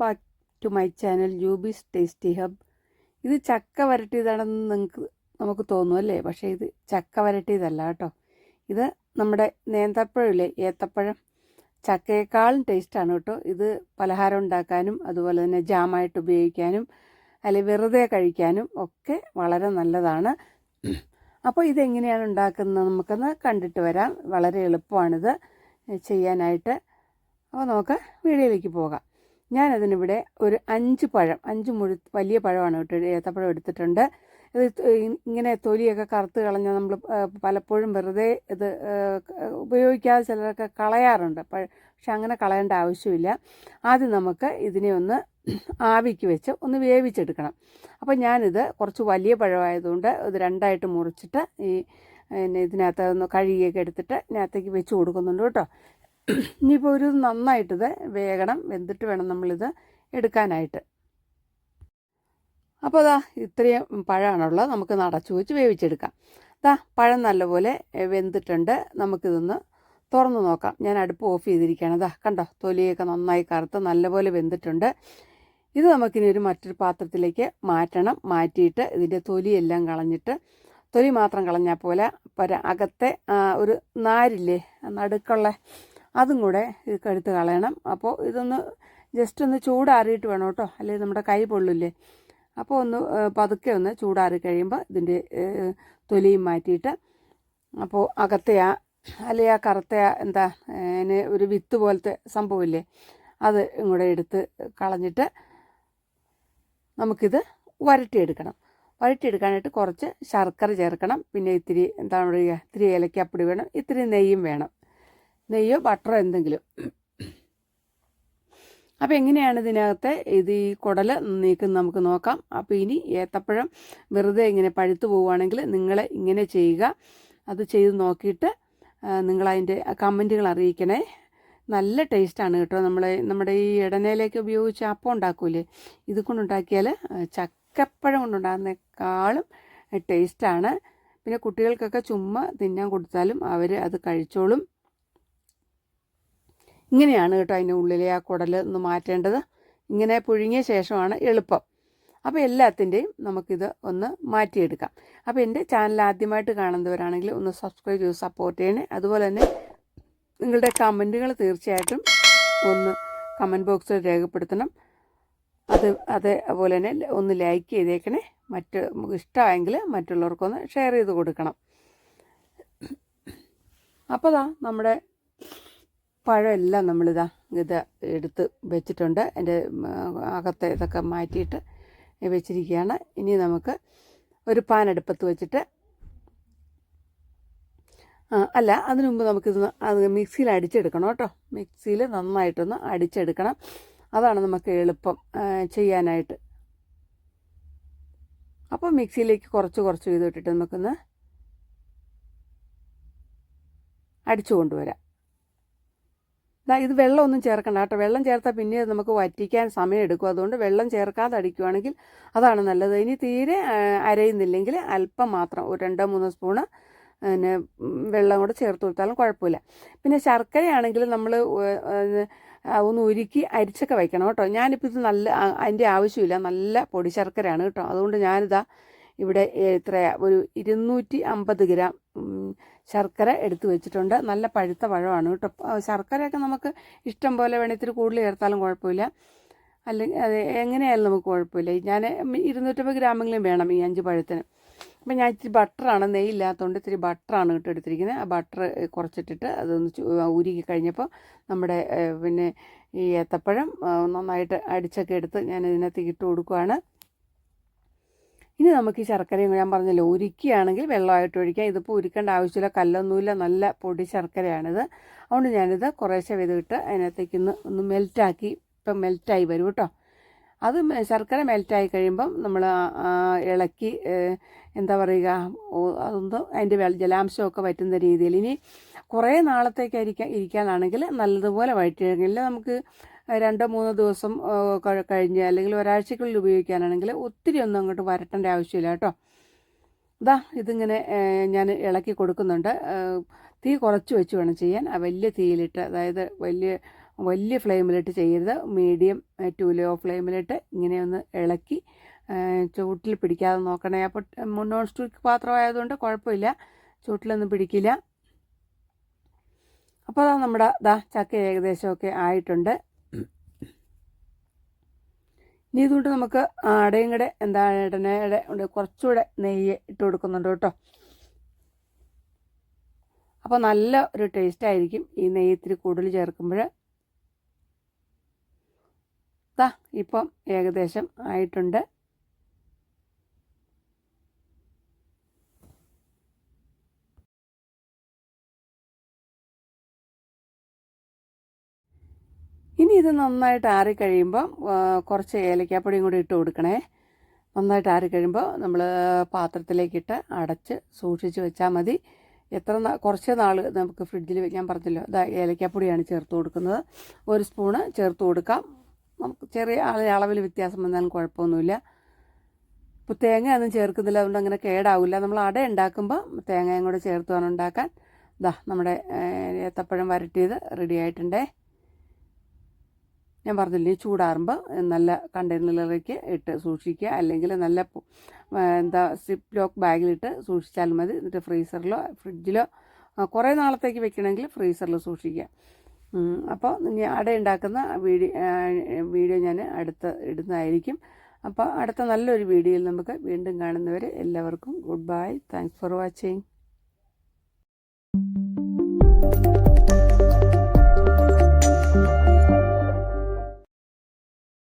Back to my channel Jubee's tasty hub. ഇത് ചക്ക വരട്ടിയതാണെന്ന് നമുക്ക് തോന്നും അല്ലേ? പക്ഷേ ഇത് ചക്ക വരട്ടിയതല്ല കേട്ടോ. ഇത് നമ്മുടെ നേന്ത്രപ്പഴമില്ലേ, ഏത്തപ്പഴം, ചക്കയേക്കാളും ടേസ്റ്റാണ് കേട്ടോ. ഇത് പലഹാരം ഉണ്ടാക്കാനും അതുപോലെ തന്നെ ജാമായിട്ട് ഉപയോഗിക്കാനും അല്ലെങ്കിൽ വെറുതെ കഴിക്കാനും ഒക്കെ വളരെ നല്ലതാണ്. അപ്പോൾ ഇതെങ്ങനെയാണ് ഉണ്ടാക്കുന്നത് നമുക്കൊന്ന് കണ്ടിട്ട് വരാം. വളരെ എളുപ്പമാണിത് ചെയ്യാനായിട്ട്. അപ്പോൾ നമുക്ക് വീഡിയോയിലേക്ക് പോകാം. ഞാനതിനിവിടെ ഒരു 5 പഴം, 5 വലിയ പഴമാണ് കേട്ടോ, ഏത്തപ്പഴം എടുത്തിട്ടുണ്ട്. ഇത് ഇങ്ങനെ തൊലിയൊക്കെ കറുത്ത് കളഞ്ഞാൽ നമ്മൾ പലപ്പോഴും വെറുതെ ഇത് ഉപയോഗിക്കാതെ ചിലരൊക്കെ കളയാറുണ്ട്. പക്ഷെ അങ്ങനെ കളയേണ്ട ആവശ്യമില്ല. ആദ്യം നമുക്ക് ഇതിനെ ഒന്ന് ആവിക്ക് വെച്ച് ഒന്ന് വേവിച്ചെടുക്കണം. അപ്പോൾ ഞാനിത് കുറച്ച് വലിയ പഴമായതുകൊണ്ട് ഇത് 2ആയിട്ട് മുറിച്ചിട്ട് ഇതിനകത്ത് ഒന്ന് കഴുകിയൊക്കെ എടുത്തിട്ട് ഇതിനകത്തേക്ക് വെച്ച് കൊടുക്കുന്നുണ്ട് കേട്ടോ. ഇനിയിപ്പോൾ ഒരു നന്നായിട്ടിത് വേകണം, വെന്തിട്ട് വേണം നമ്മളിത് എടുക്കാനായിട്ട്. അപ്പോൾ അതാ ഇത്രയും പഴമാണുള്ളത്. നമുക്ക് അടച്ചു വെച്ച് വേവിച്ചെടുക്കാം. പഴം നല്ലപോലെ വെന്തിട്ടുണ്ട്. നമുക്കിതൊന്ന് തുറന്ന് നോക്കാം. ഞാൻ അടുപ്പ് ഓഫ് ചെയ്തിരിക്കുകയാണ്. കണ്ടോ, തൊലിയൊക്കെ നന്നായി കറുത്ത് നല്ലപോലെ വെന്തിട്ടുണ്ട്. ഇത് നമുക്കിനി മറ്റൊരു പാത്രത്തിലേക്ക് മാറ്റണം. മാറ്റിയിട്ട് ഇതിൻ്റെ തൊലിയെല്ലാം കളഞ്ഞിട്ട്, തൊലി മാത്രം കളഞ്ഞാൽ പോലെ അകത്തെ ഒരു നാരില്ലേ, നടുക്കുള്ള അതും കൂടെ എടുത്ത് കളയണം. അപ്പോൾ ഇതൊന്ന് ജസ്റ്റ് ഒന്ന് ചൂടാറിയിട്ട് വേണം കേട്ടോ, അല്ലെങ്കിൽ നമ്മുടെ കൈ പൊള്ളില്ലേ. അപ്പോൾ ഒന്ന് പതുക്കെ ഒന്ന് ചൂടാറി കഴിയുമ്പോൾ ഇതിൻ്റെ തൊലിയും മാറ്റിയിട്ട്, അപ്പോൾ അകത്തെ അല്ലെങ്കിൽ കറുത്ത അതിന് ഒരു വിത്ത് പോലത്തെ സംഭവമില്ലേ, അത് ഇങ്ങോട്ട് എടുത്ത് കളഞ്ഞിട്ട് നമുക്കിത് വരട്ടിയെടുക്കണം. വരട്ടിയെടുക്കാനായിട്ട് കുറച്ച് ശർക്കര ചേർക്കണം. പിന്നെ ഇത്തിരി പറയുക, ഇത്തിരി ഏലക്കാപ്പൊടി വേണം, ഇത്തിരി നെയ്യും വേണം. നെയ്യോ ബട്ടറോ എന്തെങ്കിലും. അപ്പോൾ എങ്ങനെയാണ് ഇതിനകത്തെ ഈ കുടൽ നീക്കുന്നത് നമുക്ക് നോക്കാം. അപ്പോൾ ഇനി ഏത്തപ്പഴം വെറുതെ ഇങ്ങനെ പഴുത്തു പോവുകയാണെങ്കിൽ നിങ്ങൾ ഇങ്ങനെ ചെയ്യുക. അത് ചെയ്ത് നോക്കിയിട്ട് നിങ്ങളതിൻ്റെ കമൻറ്റുകൾ അറിയിക്കണേ. നല്ല ടേസ്റ്റാണ് കേട്ടോ. നമ്മുടെ ഈ ഇടനയിലേക്ക് ഉപയോഗിച്ച് അപ്പം ഉണ്ടാക്കൂലേ, ഇത് കൊണ്ടുണ്ടാക്കിയാൽ ചക്കപ്പഴം കൊണ്ടുണ്ടാകുന്നേക്കാളും ടേസ്റ്റാണ്. പിന്നെ കുട്ടികൾക്കൊക്കെ ചുമ്മാ തിന്നാൻ കൊടുത്താലും അവർ അത് കഴിച്ചോളും. ഇങ്ങനെയാണ് കേട്ടോ അതിൻ്റെ ഉള്ളിലെ ആ കുടൽ ഒന്ന് മാറ്റേണ്ടത്. ഇങ്ങനെ പുഴുങ്ങിയ ശേഷമാണ് എളുപ്പം. അപ്പോൾ എല്ലാത്തിൻ്റെയും നമുക്കിത് ഒന്ന് മാറ്റിയെടുക്കാം. അപ്പോൾ എൻ്റെ ചാനൽ ആദ്യമായിട്ട് കാണുന്നവരാണെങ്കിൽ ഒന്ന് സബ്സ്ക്രൈബ് ചെയ്ത് സപ്പോർട്ട് ചെയ്യണേ. അതുപോലെ തന്നെ നിങ്ങളുടെ കമൻറ്റുകൾ തീർച്ചയായിട്ടും ഒന്ന് കമൻറ്റ് ബോക്സിൽ രേഖപ്പെടുത്തണം. അതേപോലെ തന്നെ ഒന്ന് ലൈക്ക് ചെയ്തേക്കണേ. ഇഷ്ടമായെങ്കിൽ മറ്റുള്ളവർക്കൊന്ന് ഷെയർ ചെയ്ത് കൊടുക്കണം. അപ്പോൾ നമ്മുടെ പഴമെല്ലാം ഇത് എടുത്ത് വെച്ചിട്ടുണ്ട്. എൻ്റെ അകത്തെ ഇതൊക്കെ മാറ്റിയിട്ട് വെച്ചിരിക്കുകയാണ്. ഇനി നമുക്ക് ഒരു പാൻ അടുപ്പത്ത് വെച്ചിട്ട്, അതിനു മുമ്പ് അത് മിക്സിയിൽ അടിച്ചെടുക്കണം കേട്ടോ. മിക്സിയിൽ നന്നായിട്ടൊന്ന് അടിച്ചെടുക്കണം. അതാണ് നമുക്ക് എളുപ്പം ചെയ്യാനായിട്ട്. അപ്പോൾ മിക്സിയിലേക്ക് കുറച്ച് ചെയ്തിട്ടിട്ട് നമുക്കൊന്ന് അടിച്ചു കൊണ്ടുവരാം. ഇത് വെള്ളമൊന്നും ചേർക്കണ്ട കേട്ടോ. വെള്ളം ചേർത്താൽ പിന്നെ നമുക്ക് വറ്റിക്കാൻ സമയമെടുക്കും. അതുകൊണ്ട് വെള്ളം ചേർക്കാതെ അടിക്കുകയാണെങ്കിൽ അതാണ് നല്ലത്. ഇനി തീരെ അരയുന്നില്ലെങ്കിൽ അല്പം മാത്രം ഒരു 2-3 സ്പൂണ് പിന്നെ വെള്ളം കൂടെ ചേർത്ത് കൊടുത്താലും കുഴപ്പമില്ല. പിന്നെ ശർക്കരയാണെങ്കിൽ നമ്മൾ ഒന്ന് ഉരുക്കി അരിച്ചൊക്കെ വയ്ക്കണം കേട്ടോ. ഞാനിപ്പോൾ ഇത് അതിൻ്റെ ആവശ്യമില്ല, നല്ല പൊടി ശർക്കരയാണ് കേട്ടോ. അതുകൊണ്ട് ഇവിടെ ഒരു 250 ഗ്രാം ശർക്കര എടുത്ത് വെച്ചിട്ടുണ്ട്. നല്ല പഴുത്ത പഴമാണ് കേട്ടോ. ശർക്കരയൊക്കെ നമുക്ക് ഇഷ്ടം പോലെ വേണം, ഇത്തിരി കൂടുതൽ ചേർത്താലും കുഴപ്പമില്ല, അല്ലെങ്കിൽ അത് എങ്ങനെയായാലും നമുക്ക് കുഴപ്പമില്ല. ഞാൻ 250 ഗ്രാമെങ്കിലും വേണം ഈ 5 പഴത്തിന്. അപ്പം ഞാൻ ഇത്തിരി ബട്ടറാണ്, നെയ്യില്ലാത്തതുകൊണ്ട് ഇത്തിരി ബട്ടറാണ് കേട്ടോ എടുത്തിരിക്കുന്നത്. ആ ബട്ടർ കുറച്ചിട്ടിട്ട് അതൊന്ന് ഉരുക്കി കഴിഞ്ഞപ്പോൾ നമ്മുടെ പിന്നെ ഈ ഏത്തപ്പഴം നന്നായിട്ട് അടിച്ചൊക്കെ എടുത്ത് ഞാൻ ഇതിനകത്ത് ഇട്ട് കൊടുക്കുകയാണ്. ഇനി നമുക്ക് ഈ ശർക്കരയും ഞാൻ പറഞ്ഞല്ലോ, ഉരുക്കിയാണെങ്കിൽ വെള്ളമായിട്ട് ഒഴിക്കാം. ഇതിപ്പോൾ ഉരുക്കേണ്ട ആവശ്യമില്ല, കല്ലൊന്നുമില്ല, നല്ല പൊടി ശർക്കരയാണിത്. അതുകൊണ്ട് ഞാനിത് കുറേശ്ശെ വിധമിട്ട് അതിനകത്തേക്ക് ഒന്ന് മെൽറ്റാക്കി, ഇപ്പം മെൽറ്റായി വരും കേട്ടോ. അത് ശർക്കര മെൽറ്റായി കഴിയുമ്പം നമ്മൾ ഇളക്കി അതൊന്ന് അതിൻ്റെ ജലാംശമൊക്കെ പറ്റുന്ന രീതിയിൽ. ഇനി കുറേ നാളത്തേക്ക് ഇരിക്കാനാണെങ്കിൽ നല്ലതുപോലെ വഴറ്റിയെങ്കിൽ നമുക്ക് 2-3 ദിവസം കഴിഞ്ഞ് അല്ലെങ്കിൽ ഒരാഴ്ചക്കുള്ളിൽ ഉപയോഗിക്കാനാണെങ്കിൽ ഒത്തിരി ഒന്നും അങ്ങോട്ട് വരട്ടേണ്ട ആവശ്യമില്ല കേട്ടോ. ഇതിങ്ങനെ ഞാൻ ഇളക്കി കൊടുക്കുന്നുണ്ട്. തീ കുറച്ച് വെച്ച് വേണം ചെയ്യാൻ. വലിയ തീയിലിട്ട്, അതായത് വലിയ വലിയ ഫ്ലെയിമിലിട്ട് ചെയ്യരുത്, മീഡിയം ടു ലോ ഫ്ലെയിമിലിട്ട് ഇങ്ങനെ ഒന്ന് ഇളക്കി ചൂട്ടിൽ പിടിക്കാതെ നോക്കണേ. അപ്പോൾ നോൺ സ്റ്റിക്ക് പാത്രമായതുകൊണ്ട് കുഴപ്പമില്ല, ചൂട്ടിലൊന്നും പിടിക്കില്ല. അപ്പോൾ നമ്മുടെ ചക്ക ഏകദേശമൊക്കെ ആയിട്ടുണ്ട്. ഇനി ഇതുകൊണ്ട് നമുക്ക് അടയും കൂടെ ഇടനയുടെ കുറച്ചുകൂടെ നെയ്യ് ഇട്ട് കൊടുക്കുന്നുണ്ട് കേട്ടോ. അപ്പോൾ നല്ല ഒരു ടേസ്റ്റ് ആയിരിക്കും ഈ നെയ്യ് ഇത്തിരി കൂടുതൽ ചേർക്കുമ്പോൾ. ഇപ്പം ഏകദേശം ആയിട്ടുണ്ട്. ഇനി ഇത് നന്നായിട്ട് ആറിക്കഴിയുമ്പോൾ കുറച്ച് ഏലക്കാപ്പൊടിയും കൂടി ഇട്ട് കൊടുക്കണേ. നന്നായിട്ട് ആറിക്കഴിയുമ്പോൾ നമ്മൾ പാത്രത്തിലേക്കിട്ട് അടച്ച് സൂക്ഷിച്ച് വെച്ചാൽ മതി. കുറച്ച് നാൾ നമുക്ക് ഫ്രിഡ്ജിൽ ഞാൻ പറഞ്ഞല്ലോ, ഏലക്കാപ്പൊടിയാണ് ചേർത്ത് കൊടുക്കുന്നത്. 1 സ്പൂണ് ചേർത്ത് കൊടുക്കാം. നമുക്ക് ചെറിയ അളവിൽ വ്യത്യാസം വന്നാലും കുഴപ്പമൊന്നുമില്ല. ഇപ്പോൾ തേങ്ങയൊന്നും ചേർക്കുന്നില്ല, അതുകൊണ്ട് അങ്ങനെ കേടാവില്ല. നമ്മൾ അട ഉണ്ടാക്കുമ്പോൾ തേങ്ങയും കൂടെ ചേർത്ത് വേണം ഉണ്ടാക്കാൻ. നമ്മുടെ ഏത്തപ്പഴം വരട്ടിയത് റെഡി ആയിട്ടുണ്ടേ. ഞാൻ പറഞ്ഞില്ലേ, ചൂടാറുമ്പോൾ നല്ല കണ്ടെയ്നറിലേക്ക് ഇട്ട് സൂക്ഷിക്കുക, അല്ലെങ്കിൽ നല്ല സിപ്പ് ലോക്ക് ബാഗിലിട്ട് സൂക്ഷിച്ചാൽ മതി. എന്നിട്ട് ഫ്രീസറിലോ ഫ്രിഡ്ജിലോ കുറേ നാളത്തേക്ക് വെക്കണമെങ്കിൽ ഫ്രീസറിൽ സൂക്ഷിക്കുക. അപ്പോൾ അട ഉണ്ടാക്കുന്ന വീഡിയോ ഞാൻ ഇടുന്നതായിരിക്കും. അപ്പോൾ അടുത്ത നല്ലൊരു വീഡിയോയിൽ നമുക്ക് വീണ്ടും കാണുന്നവരെ എല്ലാവർക്കും good bye. Thanks for watching.